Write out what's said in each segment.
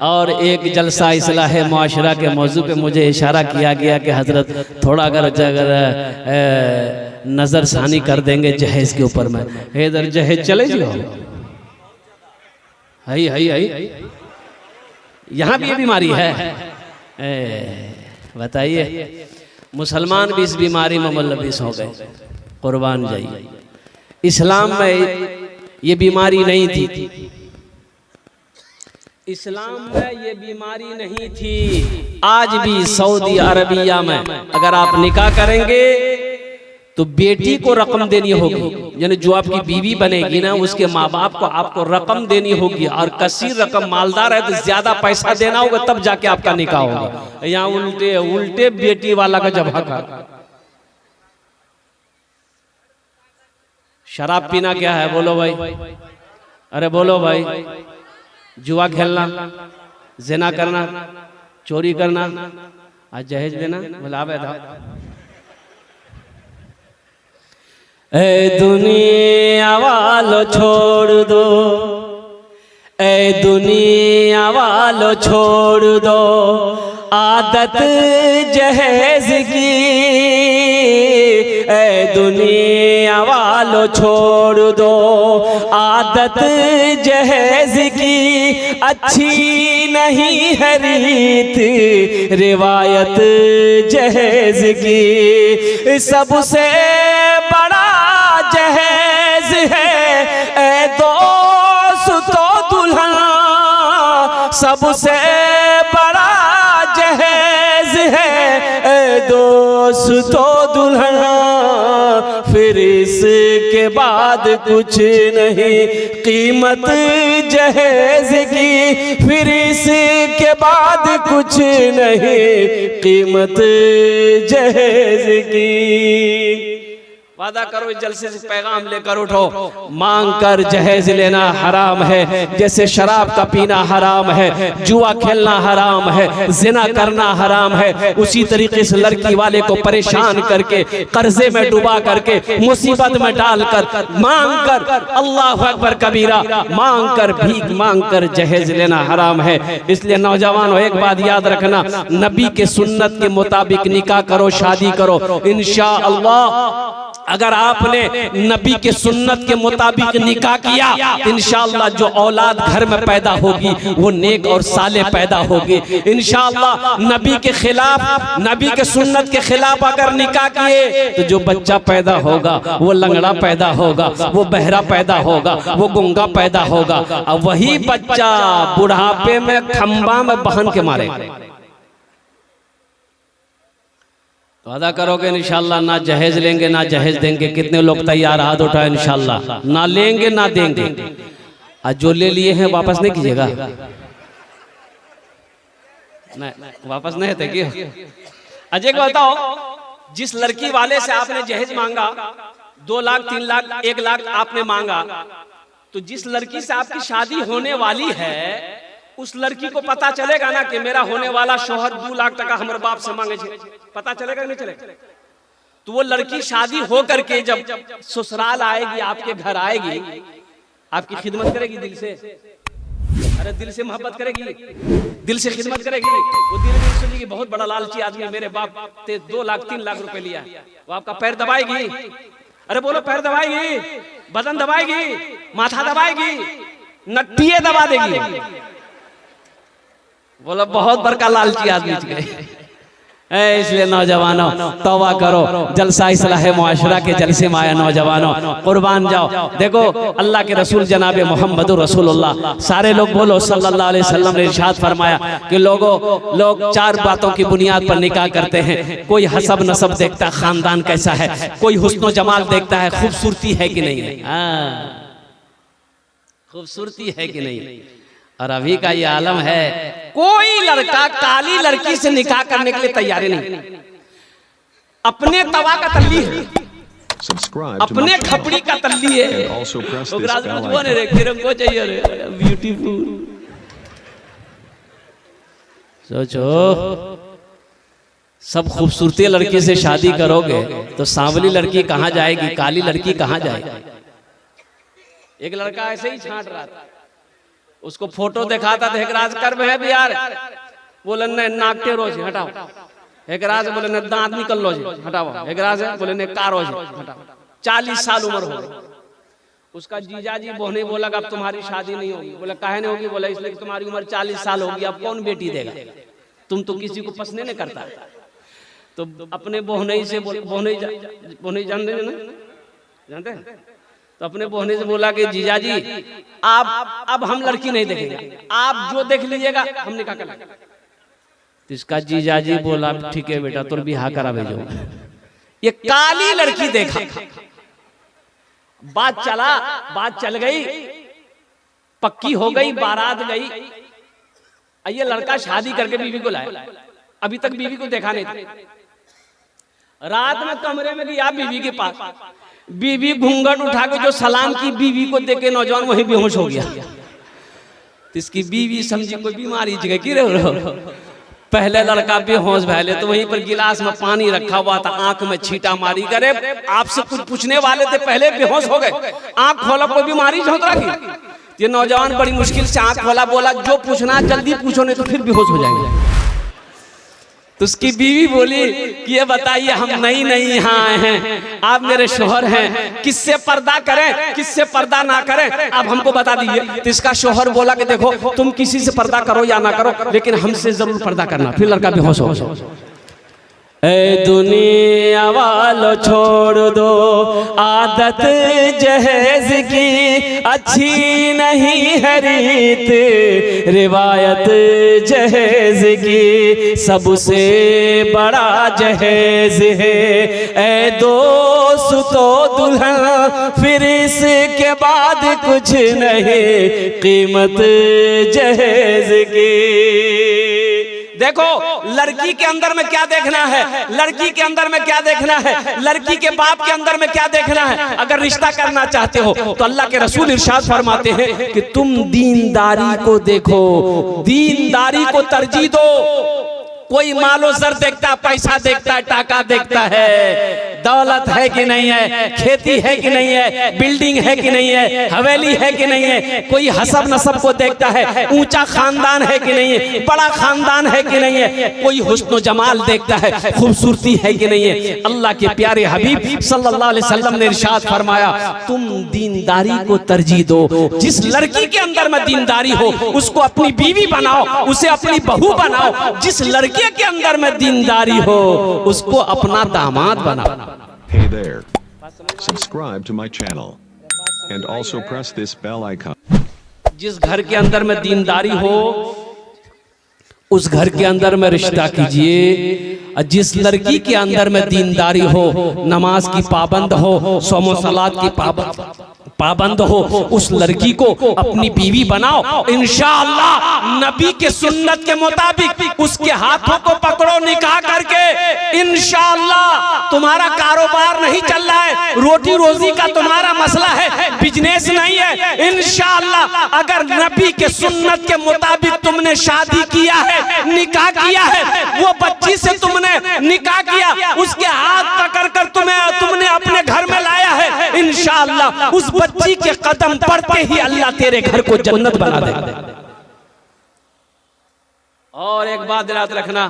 और एक जलसा इस्लाह मुआशरा के मौजू पे मुझे इशारा किया गया कि हजरत थोड़ा अगर नजर सानी कर देंगे जहेज के ऊपर में, इधर जहेज चले जाओ। हई यहाँ भी ये बीमारी है। बताइए, मुसलमान भी इस बीमारी में मुलविस हो गए। कुर्बान जाइए, इस्लाम में ये बीमारी नहीं थी। इस्लाम में ये बीमारी नहीं थी। आज भी सऊदी अरबिया में अगर आप निकाह करेंगे तो बेटी को रकम देनी होगी, यानी जो आपकी बीवी बनेगी ना उसके माँ बाप को आपको रकम देनी होगी, और कसीर रकम, मालदार है तो ज्यादा पैसा देना होगा तब जाके आपका निकाह होगा। यहाँ उल्टे उल्टे बेटी वाला का जब हक है। शराब पीना क्या है? बोलो भाई, अरे बोलो भाई। जुआ खेलना, जिना करना, चोरी करना, आज जहेज देना, बोला ए दुनिया वालो छोड़ दो, ए दुनिया वालो छोड़ दो आदत जहेज की, ए दुनिया वालो छोड़ दो आदत जहेज की, अच्छी नहीं है रीत रिवायत जहेज की, सबसे बड़ा जहेज है ए दोस्तों दुल्हन, सबसे बड़ा जहेज है ए दोस्तों दुल्हन, फिर इसके बाद कुछ नहीं कीमत जहेज की, फिर इसके बाद कुछ नहीं कीमत जहेज की। वादा करो इस जलसे से पैगाम लेकर उठो, मांग कर जहेज लेना हराम है, जैसे शराब का पीना हराम है, जुआ खेलना हराम है, जिना करना हराम है, उसी तरीके से लड़की वाले को परेशान करके, कर्जे में डुबा करके, मुसीबत में डालकर, मांग कर, अल्लाह अकबर कबीरा, मांग कर, भीख मांग कर जहेज लेना हराम है। इसलिए नौजवानों एक बात याद रखना, नबी के सुन्नत के मुताबिक निकाह करो, शादी करो। इंशाअल्लाह अगर आपने नबी के सुन्नत के मुताबिक निकाह किया, इंशाअल्लाह जो औलाद घर में पैदा होगी वो नेक और साले पैदा होगी। इंशाअल्लाह नबी के खिलाफ, नबी के सुन्नत के खिलाफ अगर निकाह किए तो जो बच्चा पैदा होगा वो लंगड़ा पैदा होगा, वो बहरा पैदा होगा, वो गुंगा पैदा होगा, और वही बच्चा बुढ़ापे में खंबा में बहन के मारेगा। तो अदा करोगे इंशाल्लाह, ना जहेज लेंगे ना जहेज देंगे। कितने लोग तैयार? हाथ उठाए। इंशाल्लाह ना लेंगे ना देंगे। आज जो ले लिए हैं वापस नहीं कीजिएगा, नहीं वापस नहीं होते क्यों? अजय को बताओ, जिस लड़की वाले से आपने जहेज मांगा, 2 लाख 3 लाख 1 लाख आपने मांगा, तो जिस लड़की से आपकी शादी होने वाली है उस लड़की को पता चलेगा ना कि मेरा होने वाला शौहर 2 लाख टका हमारे बाप से मांगे, पता चलेगा नहीं चलेगा? तो वो लड़की शादी हो करके जब ससुराल आएगी, आपके घर आएगी, आपकी खिदमत करेगी दिल से, अरे दिल से मोहब्बत करेगी, दिल से खिदमत करेगी। वो दिल में सोचेगी बहुत बड़ा लालची आदमी, मेरे बाप से 2 लाख 3 लाख रुपए लिया। वो आपका पैर दबाएगी, अरे बोलो पैर दबाएगी, बदन दबाएगी, माथा दबाएगी, नट्टिए दबा देगी। बोलो बहुत बड़का लालची आदमी गए। इसलिए नौजवानों तौबा करो, जलसा इस्लाह मुआशरा के जलसे में आया नौजवानों, कुर्बान जाओ। देखो अल्लाह के रसूल जनाब मोहम्मद रसूलुल्लाह, सारे लोग बोलो सल्लल्लाहु अलैहि वसल्लम ने इरशाद फरमाया कि लोग 4 बातों की बुनियाद पर निकाह करते हैं। कोई हसब नसब देखता है, खानदान कैसा है, कोई हुस्न जमाल देखता है, खूबसूरती है कि नहीं है, खूबसूरती है कि नहीं। और अभी का ये आलम है, कोई लड़का काली लड़की से निकाह करने के लिए तैयार नहीं। अपने तवा का तल्ली है, अपने खपड़ी का तल्ली है, ब्यूटीफुल। सोचो सब खूबसूरती लड़की से शादी करोगे तो सांवली लड़की कहाँ जाएगी, काली लड़की कहाँ जाएगी? एक लड़का ऐसे ही छांट रहा था, उसको फोटो दिखाता था, हेकराज कर में है बिहार, बोले ने नाक के रोज हटाओ, हेकराज बोले ने दांत निकल लो हटाओ, हेकराज बोले ने कारोज हटाओ। 40 साल उम्र हो गई। उसका जीजा जी बोहने बोला अब तुम्हारी शादी नहीं होगी। बोला काहे नहीं होगी? बोला इसलिए कि तुम्हारी उम्र 40 साल होगी, अब कौन बेटी देगा, तुम तो किसी को पसंद नहीं करता। तो अपने बोहने से बोहने जानते हैं, तो अपने बोहने से बोला कि जीजा जी आप अब हम लड़की नहीं देखेंगे, आप जो देख लीजिएगा हम निकाह कर लेंगे। तो इसका जीजा जी बोला ठीक है बेटा तुम बिहार करा भेजो। ये काली लड़की देखा, बात चल गई, पक्की हो गई, बारात गई। ये लड़का शादी करके बीवी को लाया, अभी तक बीवी को देखा नहीं था। रात में कमरे में गया बीवी के पास, बीवी घूंघट उठा के जो सलाम की बीवी को देखे नौजवान वहीं बेहोश हो गया। तो इसकी बीवी समझी कोई बीमारी जगह की रहो। पहले लड़का बेहोश भैले तो वहीं पर गिलास में पानी रखा हुआ था, आंख में छींटा मारी करे आपसे कुछ पूछने वाले थे, पहले बेहोश हो गए। आंख खोला कोई बीमारी झोंक रही। ये नौजवान बड़ी मुश्किल से आंख खोला, बोला जो पूछना जल्दी पूछो नहीं तो फिर बेहोश हो जाएंगे। तो उसकी बीवी बोली कि ये बताइए हम नई यहाँ आए हैं, आप मेरे शोहर हैं, किससे पर्दा करें किससे पर्दा ना करें आप हमको बता दीजिए। तो इसका शोहर बोला कि देखो तुम किसी से पर्दा करो या ना करो लेकिन हमसे जरूर पर्दा करना। फिर लड़का बेहोश हो। ए दुनिया वालों छोड़ दो आदत जहेज की, अच्छी नहीं है रीत रिवायत जहेज की, सबसे बड़ा जहेज है ए दोस्तों दुल्हन, फिर इसके बाद कुछ नहीं कीमत जहेज की। देखो लड़की के अंदर में क्या देखना है, लड़की के अंदर में क्या देखना है, लड़की के बाप के अंदर में क्या देखना है। अगर रिश्ता करना चाहते हो तो अल्लाह के रसूल इरशाद फरमाते हैं कि तुम दीनदारी को देखो, दीनदारी को तरजीह दो। कोई मालो सर देखता है, पैसा देखता है, टाका देखता है, दौलत है कि नहीं है, खेती है कि नहीं है, बिल्डिंग है कि नहीं है, हवेली है कि नहीं है। कोई हसब नसब को देखता है, ऊंचा खानदान है कि नहीं है, बड़ा खानदान है कि नहीं है। कोई हुस्न जमाल देखता है, खूबसूरती है कि नहीं है। अल्लाह के प्यारे हबीब सल्लल्लाहु अलैहि वसल्लम ने इरशाद फरमाया तुम दीनदारी को तरजीह दो। जिस लड़की के अंदर में दीनदारी हो उसको अपनी बीवी बनाओ, उसे अपनी बहू बनाओ। जिस लड़की के अंदर में दीनदारी हो उसको अपना दामाद बनाओ। Hey there. Subscribe to my channel and also press this bell icon. जिस घर के अंदर में दीनदारी हो उस घर के अंदर में रिश्ता कीजिए। जिस लड़की के अंदर में दीनदारी हो, नमाज की पाबंद हो, सोमो सलात की पाबंद हो, उस लड़की को अपनी बीवी बनाओ। इंशाअल्लाह नबी के सुन्नत के मुताबिक उसके हाथों को पकड़ो निकाह करके, इंशाअल्लाह तुम्हारा कारोबार नहीं चल रहा है, रोटी रोजी का तुम्हारा मसला है, बिजनेस नहीं है। इंशाअल्लाह अगर नबी के सुन्नत के मुताबिक तुमने शादी किया है, निकाह किया है, वो बच्ची से तुमने निकाह किया, उसके हाथ पकड़ कर तुमने अपने घर में लाया है, इंशाअल्लाह उस बच्ची के कदम पड़ते ही अल्लाह तेरे घर को जन्नत बना देगा। और एक बात याद रखना,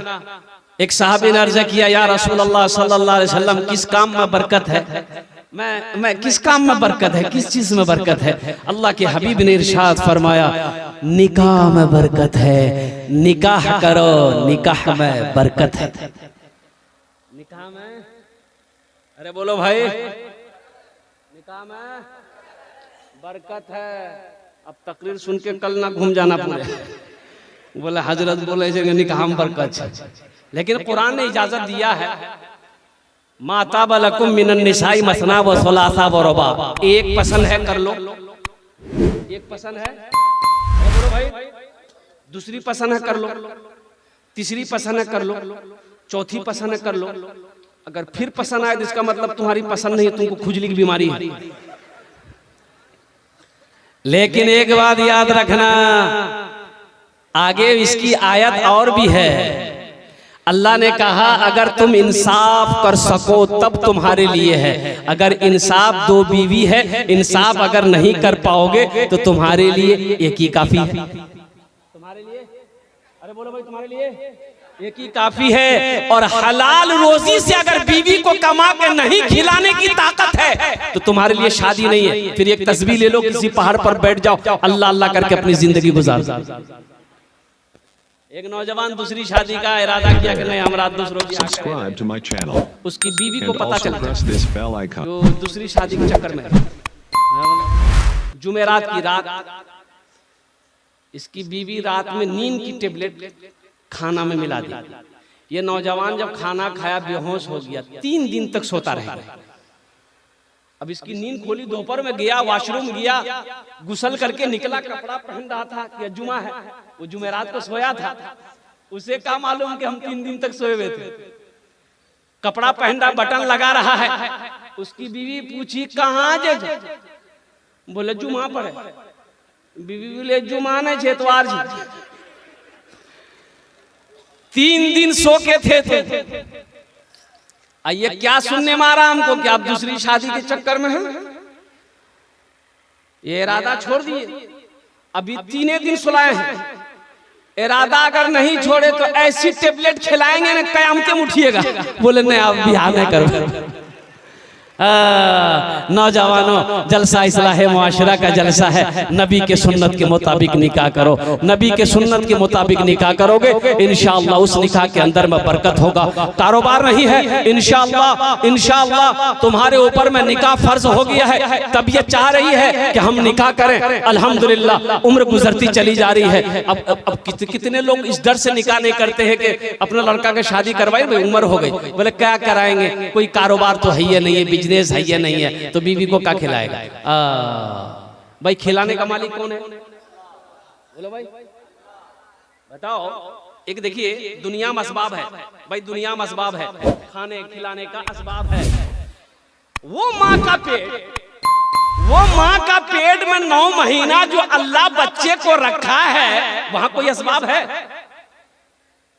एक साहबी ने अर्ज किया या रसूल अल्लाह सल्लल्लाहु अलैहि वसल्लम किस काम में बरकत है, मैं किस काम में बरकत है, किस चीज में बरकत है। अल्लाह के हबीब ने इरशाद फरमाया निकाह में बरकत है, निकाह करो, निकाह में बरकत है। निकाह में, अरे बोलो भाई, निकाह में बरकत है। अब तकरीर सुन के कल ना घूम जाना पूरे, बोले हजरत बोले निकाह में बरकत है, लेकिन कुरान ने इजाजत दिया है माता बलकुम मिनन निसाई मसना व सुलासा व रुबा। एक पसंद है कर लो, एक पसंद है बोलो भाई, दूसरी पसंद है कर लो, तीसरी पसंद है कर लो, चौथी पसंद है कर लो। अगर फिर पसंद आए तो इसका मतलब तुम्हारी पसंद नहीं है, तुमको खुजली की बीमारी है। लेकिन एक बात याद रखना, आगे इसकी आयत और भी है। अल्लाह ने कहा अगर तुम इंसाफ कर सको तब तुम्हारे लिए है, अगर इंसाफ दो बीवी है, इंसाफ अगर नहीं कर पाओगे तो तुम्हारे लिए एक ही काफी है। तुम्हारे लिए, अरे बोलो भाई, तुम्हारे लिए एक ही काफी है। और हलाल रोजी से अगर बीवी को कमा के नहीं खिलाने की ताकत है तो तुम्हारे लिए शादी नहीं है। फिर एक तस्वीर ले लो, किसी पहाड़ पर बैठ जाओ, अल्लाह अल्लाह करके अपनी जिंदगी गुजार। एक नौजवान दूसरी शादी का इरादा किया कि नहीं, हम रात दूसरों की Subscribe to my channel उसकी बीवी को and पता also चला press this bell icon. जो दूसरी शादी के चक्कर में जुमेरात की रात इसकी बीवी रात में नींद की टेबलेट खाना में मिला दी। ये नौजवान जब खाना खाया बेहोश हो गया, 3 दिन तक सोता रहा। अब इसकी नींद खोली, दोपहर में गया, वॉशरूम गया, गुसल करके निकला, कपड़ा पहन रहा था कि जुमा है, वो जुमेरात को सोया था। उसे क्या मालूम कि हम 3 दिन तक सोए हुए थे। कपड़ा पहन रहा, बटन लगा रहा है। उसकी बीवी पूछी कहाँ जे, बोले जुमा पर है। बीवी बोले जुमा नहीं छे एतवार जी। 3 दिन सो के थे। आइए क्या सुनने में आ रहा हमको कि आप दूसरी शादी के चक्कर में हैं। ये इरादा छोड़ दिए, अभी 3 दिन सुलाए हैं। इरादा अगर नहीं छोड़े तो ऐसी टेबलेट खिलाएंगे ना कयामत में उठिएगा। बोले नहीं आप बियाह नहीं करो। नौजवानों, जलसा इस्लाह मुआशरा का जलसा है। नबी के सुन्नत के मुताबिक निकाह करो। नबी के सुन्नत के मुताबिक निकाह करोगे इंशाअल्लाह उस निकाह के अंदर में बरकत होगा। कारोबार नहीं है, इंशाअल्लाह तुम्हारे ऊपर में निकाह फर्ज हो गया है। तबीयत चाह रही है कि हम निकाह करें, अल्हम्दुलिल्लाह उम्र गुजरती चली जा रही है। अब कितने लोग इस डर से निकाह नहीं करते हैं कि अपना लड़का के शादी करवाई, भाई उम्र हो गई, बोले क्या कराएंगे, कोई कारोबार तो है ही नहीं है, बिजनेस है या नहीं है, तो बीवी को क्या खिलाएगा। भाई खिलाने का मालिक कौन है, बोलो भाई बताओ। एक देखिए दुनिया में असबाब है, भाई दुनिया में असबाब है, खाने खिलाने का असबाब है। वो माँ का पेट में 9 महीना जो अल्लाह बच्चे को रखा है, वहां कोई असबाब है?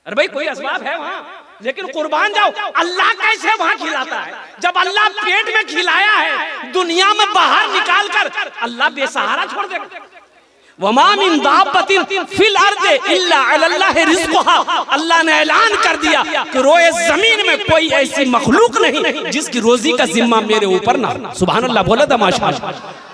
अरे भाई कोई असबाब है वहां? लेकिन कुर्बान जाओ, अल्लाह कैसे वहां खिलाता है? जब अल्लाह पेट में खिलाया है, दुनिया में बाहर निकाल कर अल्लाह बेसहारा छोड़ देगा। वमा मिन दाब्बतिन फिल अर्दि इल्ला अलल्लाहि रिज़्क़ुहा। अल्लाह ने ऐलान कर दिया कि रोए जमीन में कोई ऐसी मखलूक नहीं जिसकी रोजी का जिम्मा मेरे ऊपर ना। सुभान अल्लाह, बोला था माशाअल्लाह।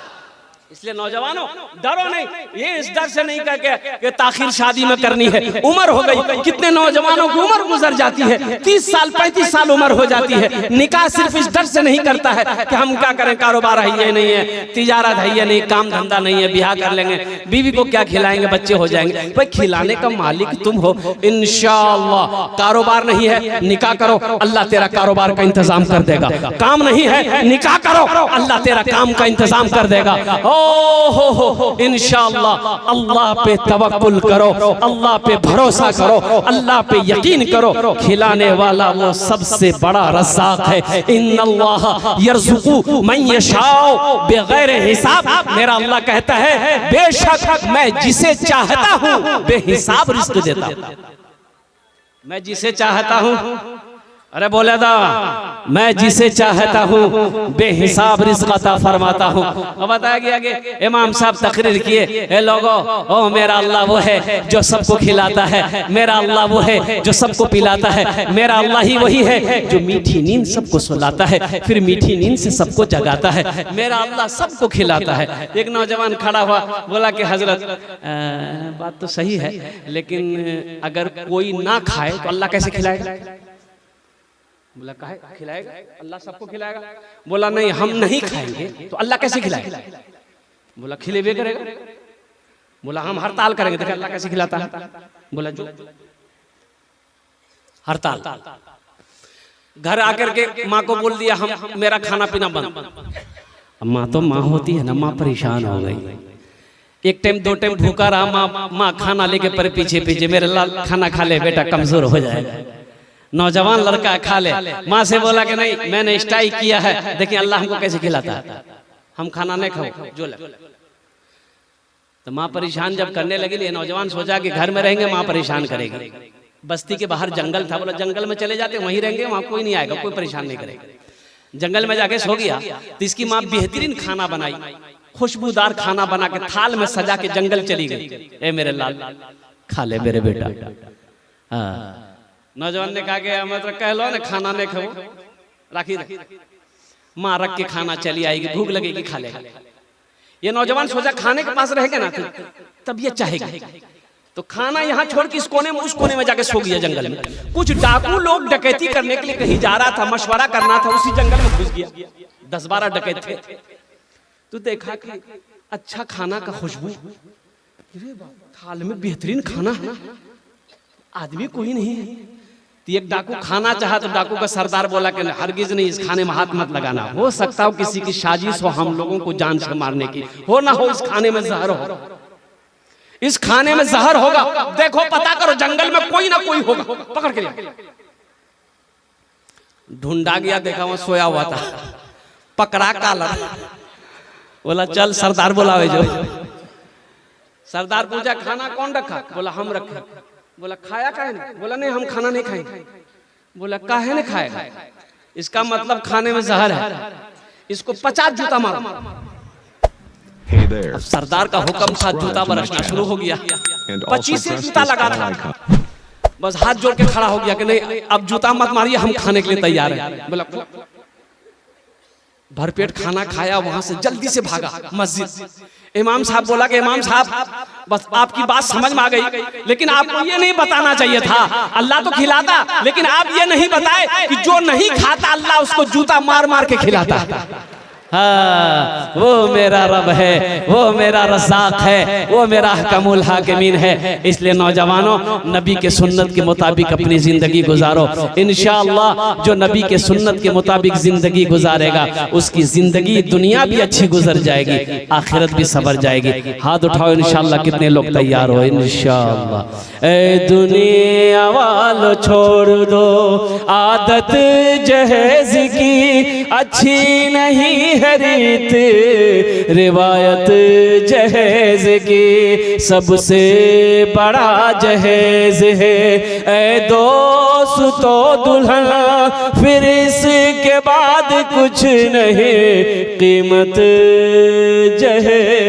इसलिए नौजवानों डरो नहीं, ये इस डर से नहीं कह के ताखिर शादी में करनी है। उम्र हो गई, कितने नौजवानों की उम्र गुजर जाती है, 30 साल 35 साल उम्र हो जाती है। निकाह सिर्फ इस डर से नहीं करता है कि हम क्या करें, कारोबार है ये नहीं है, तिजारत है ये नहीं, काम धंधा नहीं है, ब्याह कर लेंगे, बीवी को क्या खिलाएंगे, बच्चे हो जाएंगे। भाई खिलाने का मालिक तुम हो। इंशाअल्लाह कारोबार नहीं है, निकाह करो, अल्लाह तेरा कारोबार का इंतजाम कर देगा। काम नहीं है, निकाह करो, अल्लाह तेरा काम का इंतजाम कर देगा। हो इंशाअल्लाह अल्लाह पे तवक्कुल करो, अल्लाह पे भरोसा करो, अल्लाह पे यकीन करो। खिलाने वाला वो सबसे बड़ा रज़्ज़ाक़ है। इन्नल्लाह यर्ज़ुक़ु मन यशाअ बिग़ैर हिसाब। मेरा अल्लाह कहता है बेशक मैं जिसे चाहता हूँ बेहिसाब रिज़्क़ देता हूँ। मैं जिसे चाहता हूँ, अरे बोले दा, मैं जिसे चाहता हूँ बेहिसाब रिज़्क़ अता फरमाता हूँ। और बताया गया कि इमाम साहब तकरीर किए, ए लोगों, ओ मेरा अल्लाह वो है जो सबको खिलाता है, मेरा अल्लाह वो है जो सबको पिलाता है, मेरा अल्लाह ही वही है जो मीठी नींद सबको सुलाता है, फिर मीठी नींद से सबको जगाता है। मेरा अल्लाह सबको खिलाता है। एक नौजवान खड़ा हुआ, बोला कि हजरत बात तो सही है, लेकिन अगर कोई ना खाए तो अल्लाह कैसे खिलाएगा? बोला काहे खिलाएगा, अल्लाह सबको खिलाएगा। बोला नहीं, हम नहीं खाएंगे तो अल्लाह कैसे खिलाएगा? बोला खिलेबे करेगा। बोला हम हड़ताल करेंगे, देखा अल्लाह कैसे खिलाता है। बोला जो हड़ताल। घर आकर के माँ को बोल दिया हम मेरा खाना पीना बंद। माँ तो माँ होती है ना, माँ परेशान हो गई। एक टाइम 2 टाइम भूखा रहा, माँ खाना लेके पर पीछे मेरे लाल खाना खा ले बेटा, कमजोर हो जाएगा। नौजवान लड़का खा ले, माँ से बोला कि नहीं मैंने स्ट्राइक किया है, देखिए अल्लाह हमको कैसे खिलाता है, हम खाना नहीं खाओ जो ले। तो माँ परेशान जब करने लगी, ये नौजवान सोचा कि घर में रहेंगे माँ परेशान करेगी, बस्ती के बाहर जंगल था, बोला जंगल में चले जाते वहीं रहेंगे, वहां कोई नहीं आएगा, कोई परेशान नहीं करेगा। जंगल में जाके सो गया तो इसकी माँ बेहतरीन खाना बनाई, खुशबूदार खाना बना के थाल में सजा के जंगल चली गई। ए मेरे लाल खा ले मेरे बेटा। हाँ, नौजवान ने कहा कि मतलब कह लो ना खाना नहीं खाओ, राखी माँ रख के खाना चली आएगी, भूख लगेगी खा लेगा। ये नौजवान सोचा खाने के पास रहेगा ना तब ये चाहेगा, तो खाना यहाँ छोड़ के इस कोने में उस कोने में जाके सो गया जंगल में। कुछ डाकू लोग डकैती करने के लिए कहीं जा रहा था, मशवरा करना था, उसी जंगल में घुस गया। 10-12 डकैत थे। तो देखा कि अच्छा खाना का खुशबू, थाल में बेहतरीन खाना है, आदमी कोई नहीं है। तो एक डाकू खाना चाहा तो डाकू का सरदार बोला कि हरगिज नहीं, इस खाने में हाथ मत लगाना, हो सकता हो किसी की साजिश हो हम लोगों को जान से मारने की, हो ना हो इस खाने में जहर हो, इस खाने में जहर होगा, देखो पता करो जंगल में कोई ना कोई होगा, पकड़ के लिया। ढूंढा गया, देखा वहां सोया हुआ था, पकड़ा काला, बोला चल सरदार बुलावे जो। सरदार पूछा खाना कौन रखा, बोला हम रखे। बोला खाया काहे नहीं, बोला नहीं हम खाना नहीं खाएंगे। बोला काहे नहीं खाएगा, इसका मतलब खाने में जहर है, इसको 50 जूता मारो। Hey there. सरदार का हुक्म था, जूता बरसना शुरू हो गया। 25 जूता लगा था, बस हाथ जोड़ के खड़ा हो गया कि नहीं अब जूता मत मारिए, हम खाने के लिए तैयार हैं। बोला भरपेट खाना खाया, वहां से जल्दी से भागा मस्जिद। इमाम साहब बोला कि इमाम साहब बस आपकी बात समझ में आ गई, लेकिन आपको ये नहीं बताना चाहिए था, अल्लाह तो खिलाता, लेकिन आप ये नहीं बताए कि जो नहीं खाता अल्लाह उसको जूता मार मार के खिलाता। हाँ, वो मेरा रब है, वो मेरा रज़ाक है, वो मेरा अहकमुल हाकिमीन है। इसलिए नौजवानों नबी के सुन्नत के मुताबिक अपनी जिंदगी गुजारो, इंशाअल्लाह जो नबी के सुन्नत के मुताबिक जिंदगी गुजारेगा उसकी जिंदगी दुनिया भी अच्छी गुजर जाएगी, आखिरत भी सवर जाएगी। हाथ उठाओ इंशाअल्लाह, कितने लोग तैयार हो इंशाअल्लाह। ए दुनिया वालों छोड़ दो आदत जहेज की, अच्छी नहीं रीत रिवायत जहेज की, सबसे बड़ा जहेज है ए दोस्त तो दुल्हन, फिर इसके बाद कुछ नहीं कीमत जहेज